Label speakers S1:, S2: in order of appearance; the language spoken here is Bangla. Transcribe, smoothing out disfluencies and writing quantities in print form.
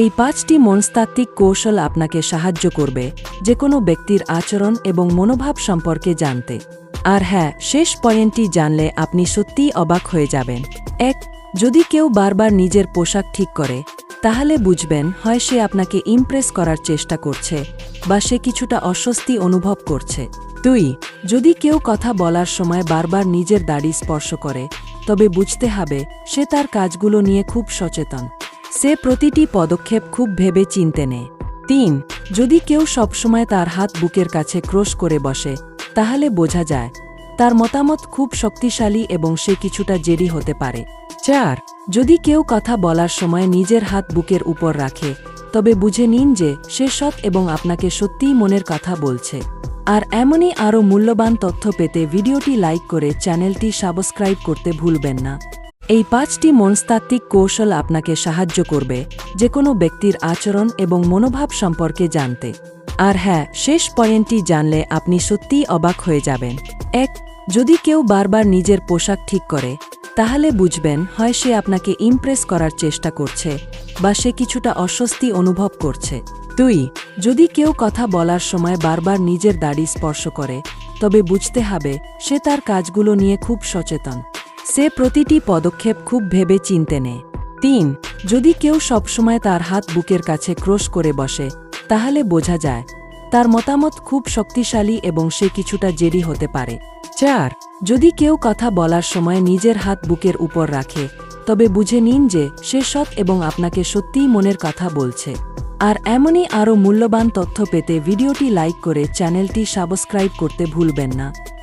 S1: এই 5টি মনস্তাত্ত্বিক কৌশল আপনাকে সাহায্য করবে যে কোনো ব্যক্তির আচরণ এবং মনোভাব সম্পর্কে জানতে। আর হ্যাঁ, শেষ পয়েন্টটি জানলে আপনি সত্যিই অবাক হয়ে যাবেন। 1. যদি কেউ বারবার নিজের পোশাক ঠিক করে, তাহলে বুঝবেন হয় সে আপনাকে ইমপ্রেস করার চেষ্টা করছে বা সে কিছুটা অস্বস্তি অনুভব করছে। 2. যদি কেউ কথা বলার সময় বারবার নিজের দাড়ি স্পর্শ করে, তবে বুঝতে হবে সে তার কাজগুলো নিয়ে খুব সচেতন। সে প্রতিটি পদক্ষেপ খুব ভেবে চিন্তে নেয়। 3. যদি কেউ সবসময় তার হাত বুকের কাছে ক্রস করে বসে, তাহলে বোঝা যায় তার মতামত খুব শক্তিশালী এবং সে কিছুটা জেদি হতে পারে। 4. যদি কেউ কথা বলার সময় নিজের হাত বুকের উপর রাখে, তবে বুঝে নিন যে সে সৎ এবং আপনাকে সত্যিই মনের কথা বলছে। আর এমনই আরও মূল্যবান তথ্য পেতে ভিডিওটি লাইক করে চ্যানেলটি সাবস্ক্রাইব করতে ভুলবেন না। এই 5টি মনস্তাত্ত্বিক কৌশল আপনাকে সাহায্য করবে যে কোনো ব্যক্তির আচরণ এবং মনোভাব সম্পর্কে জানতে। আর হ্যাঁ, শেষ পয়েন্টটি জানলে আপনি সত্যিই অবাক হয়ে যাবেন। 1. যদি কেউ বারবার নিজের পোশাক ঠিক করে, তাহলে বুঝবেন হয় সে আপনাকে ইমপ্রেস করার চেষ্টা করছে বা সে কিছুটা অস্বস্তি অনুভব করছে। 2. যদি কেউ কথা বলার সময় বারবার নিজের দাড়ি স্পর্শ করে, তবে বুঝতে হবে সে তার কাজগুলো নিয়ে খুব সচেতন। সে প্রতিটি পদক্ষেপ খুব ভেবে চিন্তে নেয়। 3. যদি কেউ সবসময় তার হাত বুকের কাছে ক্রস করে বসে, তাহলে বোঝা যায় তার মতামত খুব শক্তিশালী এবং সে কিছুটা জেদি হতে পারে। 4. যদি কেউ কথা বলার সময় নিজের হাত বুকের উপর রাখে, তবে বুঝে নিন যে সে সৎ এবং আপনাকে সত্যিই মনের কথা বলছে। আর এমনই আরও মূল্যবান তথ্য পেতে ভিডিওটি লাইক করে চ্যানেলটি সাবস্ক্রাইব করতে ভুলবেন না।